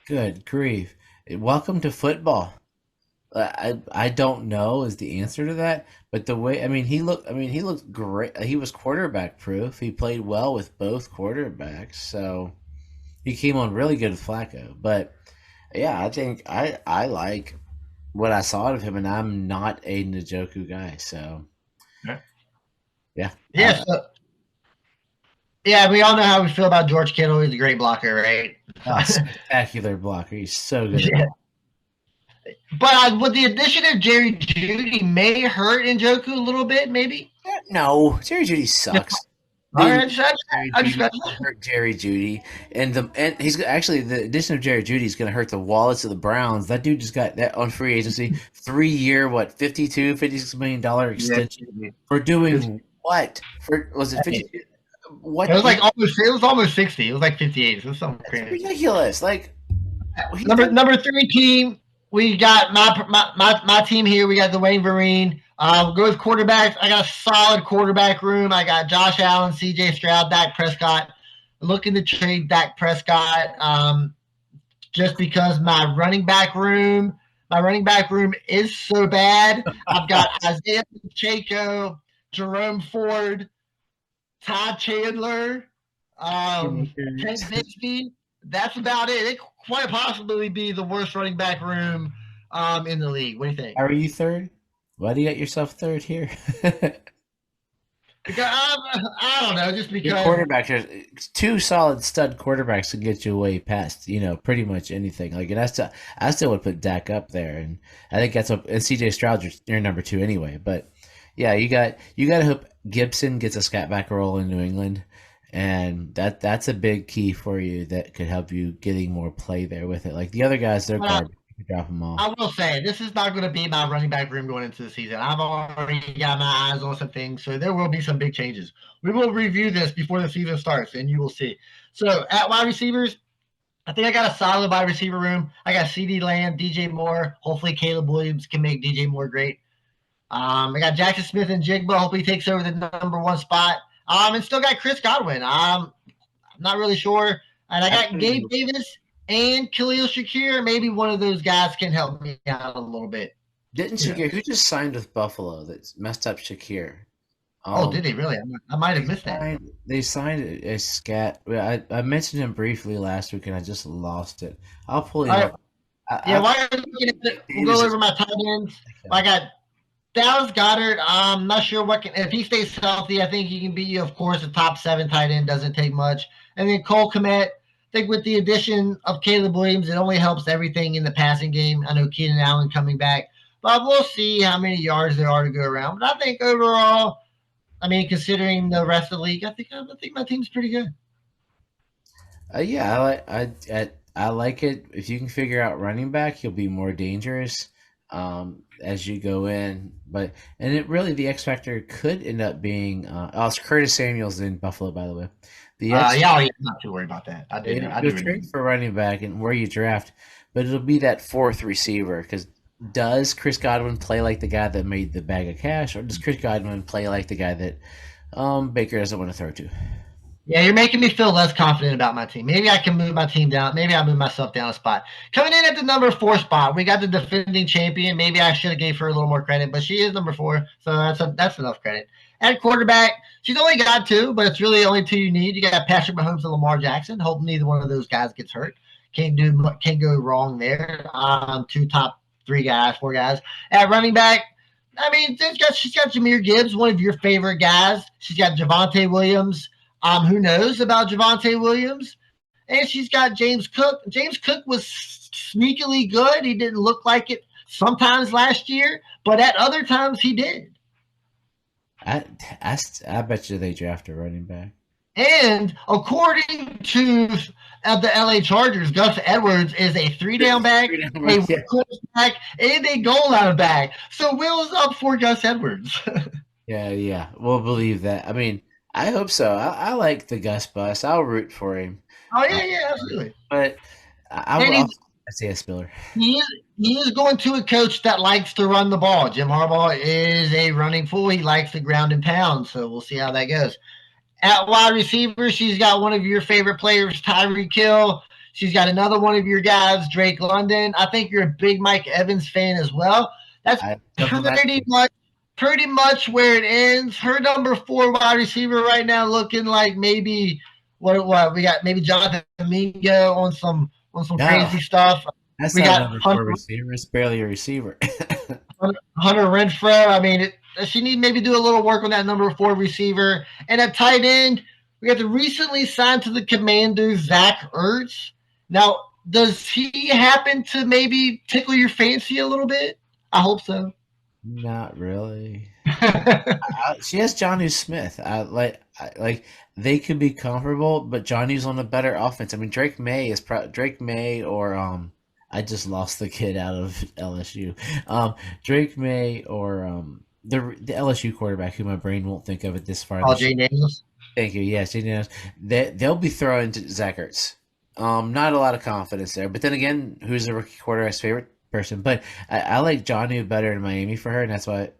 Good grief! Welcome to football. I don't know is the answer to that, but the way he looked great. He was quarterback proof. He played well with both quarterbacks, so he came on really good with Flacco. But yeah, I think I like what I saw out of him, and I'm not a Njoku guy, so yeah. Yes. Yeah, we all know how we feel about George Kittle. He's a great blocker, right? Spectacular blocker. He's so good. Yeah. But with the addition of Jerry Judy, may hurt Njoku a little bit, maybe. No, Jerry Judy sucks. All right, I just hurt Jerry Judy, and he's actually the addition of Jerry Judy is going to hurt the wallets of the Browns. That dude just got that on free agency, 3-year, $56 million extension for doing what? Was it 52? What? It was almost 60. It was like 58. It was something crazy. Ridiculous. Like number three team, we got my team here. We got Dwayne Vereen. We'll go with quarterbacks. I got a solid quarterback room. I got Josh Allen, C.J. Stroud, Dak Prescott. Looking to trade Dak Prescott just because my running back room is so bad. I've got Isaiah Pacheco, Jerome Ford, Todd Chandler, Ted Bixby. That's about it. It could quite possibly be the worst running back room in the league. What do you think? How are you third? Why do you got yourself third here? Because I don't know, just Your because. quarterbacks, there's two solid stud quarterbacks can get you way past, pretty much anything. Like, and I still would put Dak up there, and I think that's up. And CJ Stroud's your number two anyway. But yeah, you got to hope Gibson gets a scat back role in New England, and that's a big key for you that could help you getting more play there with it. Like the other guys, they're Well, garbage. You can drop them off. I will say this is not going to be my running back room going into the season. I've already got my eyes on some things, so there will be some big changes. We will review this before the season starts, and you will see. So at wide receivers, I think I got a solid wide receiver room. I got CD Lamb, DJ Moore. Hopefully, Caleb Williams can make DJ Moore great. I got Jackson Smith and Jigba. Hopefully, he takes over the number one spot. And still got Chris Godwin. I'm not really sure. And I got Gabe Davis and Khalil Shakir. Maybe one of those guys can help me out a little bit. Didn't Shakir? Who just signed with Buffalo that messed up Shakir? Did they really? I might have missed that. They signed a scat. I mentioned him briefly last week, and I just lost it. I'll pull him up. While you're looking at it, we'll go over my tight ends. I got Dallas Goedert. I'm not sure if he stays healthy. I think he can be, of course, a top 7 tight end. Doesn't take much. And then Cole Kmet. I think with the addition of Caleb Williams, it only helps everything in the passing game. I know Keenan Allen coming back, but we'll see how many yards there are to go around. But I think overall, considering the rest of the league, I think my team's pretty good. Yeah, I like it. If you can figure out running back, you'll be more dangerous as you go in. And it really the X factor could end up being it's Curtis Samuel's in Buffalo, by the way. I'm not too worried about that. I do trade for running back and where you draft, but it'll be that fourth receiver because does Chris Godwin play like the guy that made the bag of cash, or does Chris Godwin play like the guy that Baker doesn't want to throw to? Yeah, you're making me feel less confident about my team. Maybe I can move my team down. Maybe I'll move myself down a spot. Coming in at the number 4 spot, we got the defending champion. Maybe I should have gave her a little more credit, but she is number 4, so that's enough credit. At quarterback, she's only got 2, but it's really only 2 you need. You got Patrick Mahomes and Lamar Jackson. Hope neither one of those guys gets hurt. Can't go wrong there. 2 top 3 guys, 4 guys. At running back, she's got Jahmyr Gibbs, one of your favorite guys. She's got Javonte Williams. Who knows about Javonte Williams? And she's got James Cook. James Cook was sneakily good. He didn't look like it sometimes last year, but at other times he did. I bet you they draft a running back. And according to the LA Chargers, Gus Edwards is a 3-down back, a back, and a goal line back. So Will is up for Gus Edwards. Yeah. We'll believe that. I hope so. I like the Gus bus. I'll root for him. Oh, yeah, absolutely. But I say a Spiller. He is going to a coach that likes to run the ball. Jim Harbaugh is a running fool. He likes to ground and pound, so we'll see how that goes. At wide receiver, she's got one of your favorite players, Tyreek Hill. She's got another one of your guys, Drake London. I think you're a big Mike Evans fan as well. That's pretty much where it ends. Her number 4 wide receiver right now looking like maybe what we got, maybe Jonathan Mingo on some crazy stuff. That's not number 4 receiver. It's barely a receiver. Hunter Renfrow. She need maybe do a little work on that number 4 receiver. And at tight end, we got the recently signed to the Commanders, Zach Ertz. Now, does he happen to maybe tickle your fancy a little bit? I hope so. Not really. She has Jonnu Smith. They could be comparable, but Johnny's on a better offense. Drake May or I just lost the kid out of LSU. Drake May or the LSU quarterback who my brain won't think of it this far. Oh, Jay Daniels. Thank you. Yes, Jay Daniels. They'll be throwing to Zach Ertz. Not a lot of confidence there, but then again, who's the rookie quarterback's favorite person? But I like Jonnu better in Miami for her, and that's why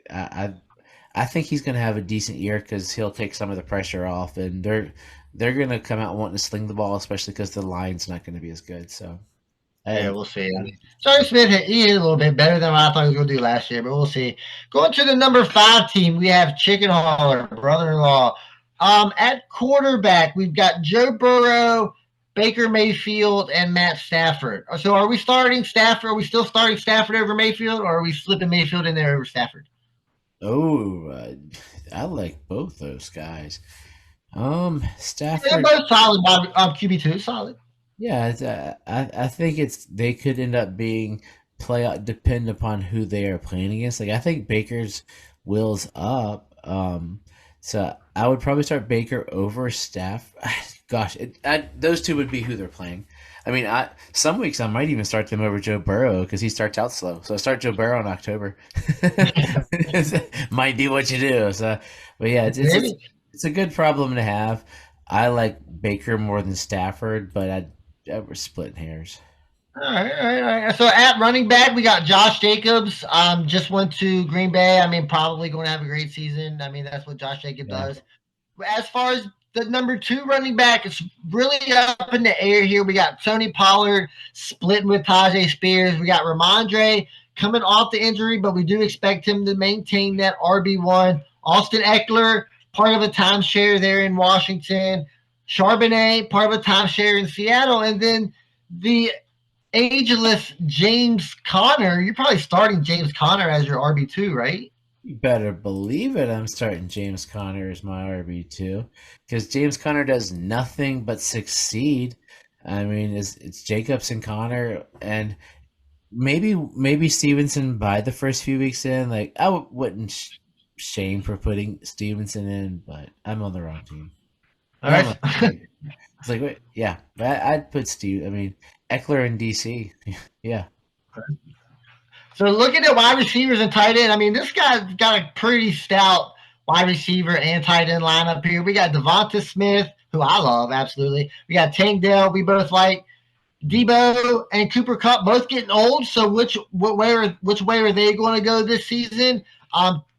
I think he's going to have a decent year because he'll take some of the pressure off, and they're going to come out wanting to sling the ball, especially because the line's not going to be as good. So Yeah, we'll see. I mean, Johnny Smith, he is a little bit better than what I thought he was going to do last year, but we'll see. Going to the number 5 team, we have Chicken Hauler, brother-in-law. At quarterback, we've got Joe Burrow, Baker Mayfield, and Matt Stafford. So are we starting Stafford? Are we still starting Stafford over Mayfield, or are we slipping Mayfield in there over Stafford? Oh, I like both those guys. They're Stafford. both solid QB2, solid. Yeah, I think it's they could end up being play depend upon who they are playing against. Like I think Baker's will's up. So I would probably start Baker over Staff. Gosh, those two would be who they're playing. I mean, some weeks I might even start them over Joe Burrow because he starts out slow. So I start Joe Burrow in October. Might do what you do. So, but yeah, Maybe. it's a good problem to have. I like Baker more than Stafford, but we're splitting hairs. All right, all right, all right. So at running back, we got Josh Jacobs. Just went to Green Bay. I mean, probably going to have a great season. I mean, that's what Josh Jacobs Yeah. does. As far as the number 2 running back, it's really up in the air here. We got Tony Pollard splitting with Tajay Spears. We got Ramondre coming off the injury, but we do expect him to maintain that RB1. Austin Eckler, part of a timeshare there in Washington. Charbonnet, part of a timeshare in Seattle. And then the ageless James Conner. You're probably starting James Conner as your RB2, right? You better believe it. I'm starting James Conner as my RB2 because James Conner does nothing but succeed. I mean, it's Jacobs and Conner, and maybe Stevenson by the first few weeks in. Like I wouldn't shame for putting Stevenson in, but I'm on the wrong team. All And I'm right. like, it's like, wait, yeah, I'd put Steve. I mean, Eckler in DC. Yeah. So looking at wide receivers and tight end, I mean, this guy's got a pretty stout wide receiver and tight end lineup here. We got Devonta Smith, who I love, absolutely. We got Tank Dell, we both like. Debo and Cooper Cup both getting old. So which way are they going to go this season?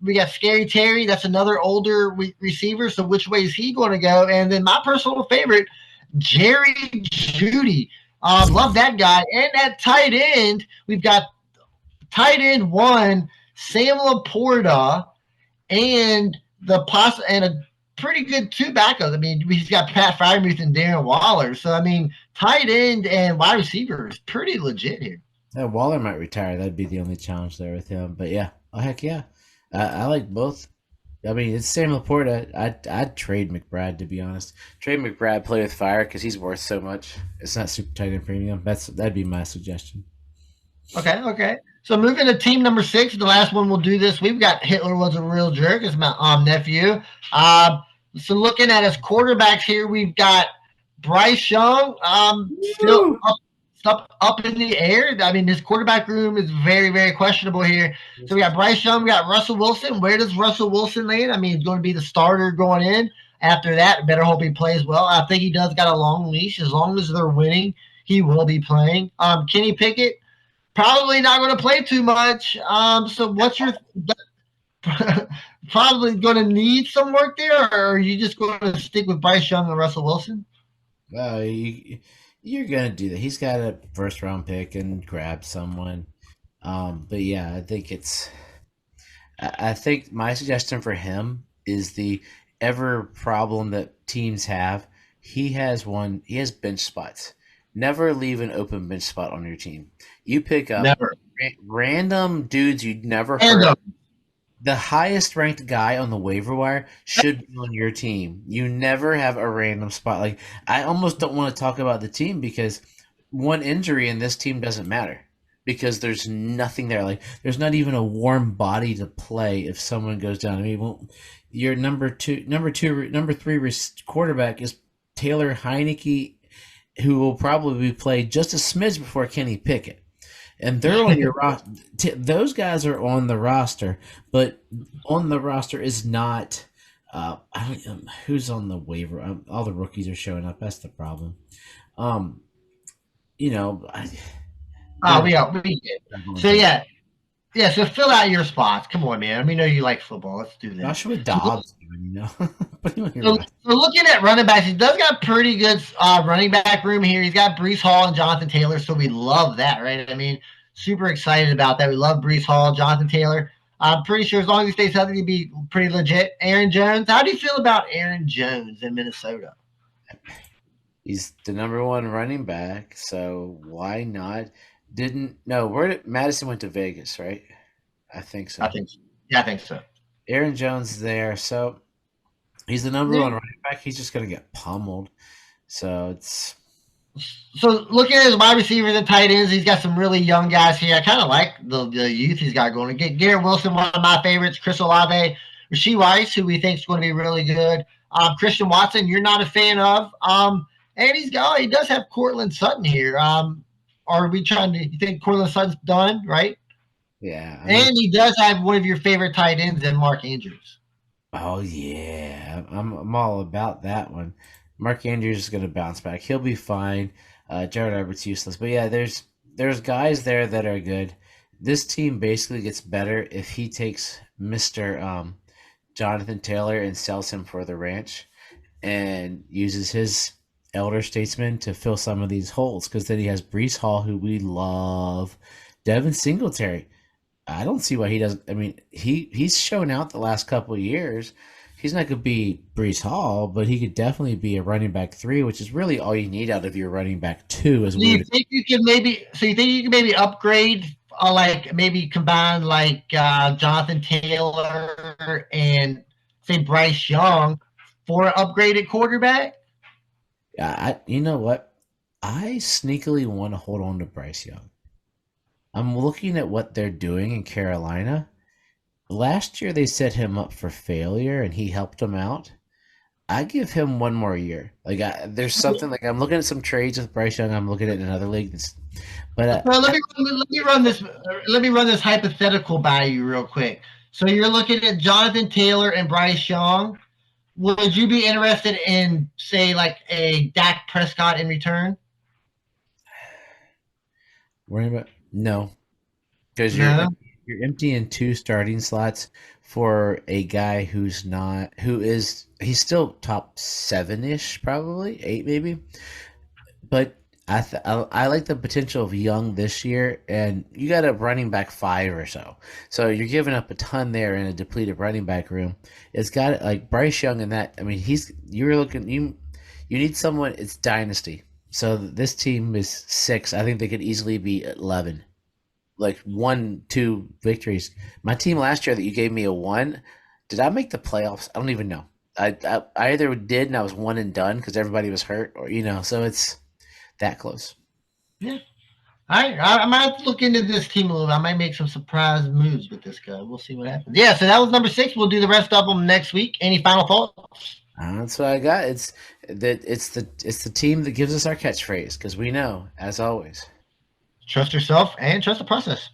We got Scary Terry, that's another older receiver. So which way is he going to go? And then my personal favorite, Jerry Judy. Love that guy. And at tight end, we've got tight end 1, Sam Laporta, and and a pretty good 2 backups. I mean, he's got Pat Fryermuth and Darren Waller. So I mean, tight end and wide receiver is pretty legit here. Waller might retire. That'd be the only challenge there with him. But yeah, oh heck yeah, I like both. I mean, it's Sam Laporta. I'd trade McBride to be honest. Trade McBride, play with fire because he's worth so much. It's not super tight end premium. That'd be my suggestion. Okay, okay. So moving to team number 6, the last one we'll do this week. We've got Hitler was a real jerk. It's my nephew. So looking at his quarterbacks here, we've got Bryce Young, still up in the air. I mean, his quarterback room is very, very questionable here. So we got Bryce Young, we got Russell Wilson. Where does Russell Wilson land? I mean, he's going to be the starter going in. After that, better hope he plays well. I think he does got a long leash. As long as they're winning, he will be playing. Kenny Pickett, probably not going to play too much. So what's your probably going to need some work there, or are you just going to stick with Bryce Young and Russell Wilson? You're gonna do that. He's got a first round pick and grab someone. But yeah, I think my suggestion for him is the ever problem that teams have. He has one. He has bench spots. Never leave an open bench spot on your team. You pick up Never. random dudes you'd never And heard. The highest ranked guy on the waiver wire should be on your team. You never have a random spot. Like I almost don't want to talk about the team because one injury in this team doesn't matter because there's nothing there. Like there's not even a warm body to play if someone goes down. I mean, well, your number three quarterback is Taylor Heineke, who will probably play just a smidge before Kenny Pickett. And they're on your roster. Those guys are on the roster, but on the roster is not. Who's on the waiver? All the rookies are showing up. That's the problem. You know, we are. So yeah, Yeah, so fill out your spots. Come on, man. We know you like football. Let's do that. Joshua So, Dobbs, even. Put him on your so, roster. so looking at running backs, he does got pretty good running back room here. He's got Brees Hall and Jonathan Taylor, so we love that, right? I mean, super excited about that. We love Brees Hall, Jonathan Taylor. I'm pretty sure as long as he stays healthy, he'll be pretty legit. Aaron Jones, how do you feel about Aaron Jones in Minnesota? He's the number one running back, so why not? Didn't no, where did Madison went to Vegas, right? I think I so. think, yeah, I think so. Aaron Jones there, so he's the number Yeah. one running back. He's just gonna get pummeled. So it's So looking at his wide receivers and tight ends, he's got some really young guys here. I kind of like the youth he's got going. Garrett Wilson, one of my favorites. Chris Olave, Rasheed Rice, who we think is going to be really good. Christian Watson, you're not a fan of. And he does have Cortland Sutton here. Are we trying to? You think Cortland Sutton's done, right? yeah. I mean, And he does have one of your favorite tight ends in Mark Andrews. oh yeah, I'm all about that one. Mark Andrews is gonna bounce back. He'll be fine. Jared Everett's useless, but yeah, there's guys there that are good. This team basically gets better if he takes Mister Jonathan Taylor and sells him for the ranch and uses his elder statesman to fill some of these holes. Because then he has Brees Hall, who we love, Devin Singletary. I don't see why he doesn't. I mean, he's shown out the last couple of years. He's not going to be Brees Hall, but he could definitely be a running back three, which is really all you need out of your running back two. As Do you weird, think you can maybe? So you think you can maybe upgrade, like maybe combine like Jonathan Taylor and say Bryce Young for an upgraded quarterback? you know what? I sneakily want to hold on to Bryce Young. I'm looking at what they're doing in Carolina. Last year they set him up for failure, and he helped them out. I give him one more year. There's something like I'm looking at some trades with Bryce Young. I'm looking at another league, but So let me run this hypothetical by you real quick. So you're looking at Jonathan Taylor and Bryce Young. Would you be interested in say like a Dak Prescott in return? worrying about no, because No. you're emptying two starting slots for a guy he's still top seven ish, probably eight maybe, but I like the potential of Young this year, and you got a running back five or so, so you're giving up a ton there in a depleted running back room. It's got like Bryce Young and that. I mean, you need someone. It's dynasty. So this team is six. I think they could easily be 11, like 1, 2 victories. My team last year that you gave me a one, did I make the playoffs? I don't even know. I either did and I was one and done because everybody was hurt, or so it's that close. Yeah. I might have to look into this team a little bit. I might make some surprise moves with this guy. We'll see what happens. Yeah, so that was number 6. We'll do the rest of them next week. Any final thoughts? That's what I got. It's the team that gives us our catchphrase because we know, as always. Trust yourself and trust the process.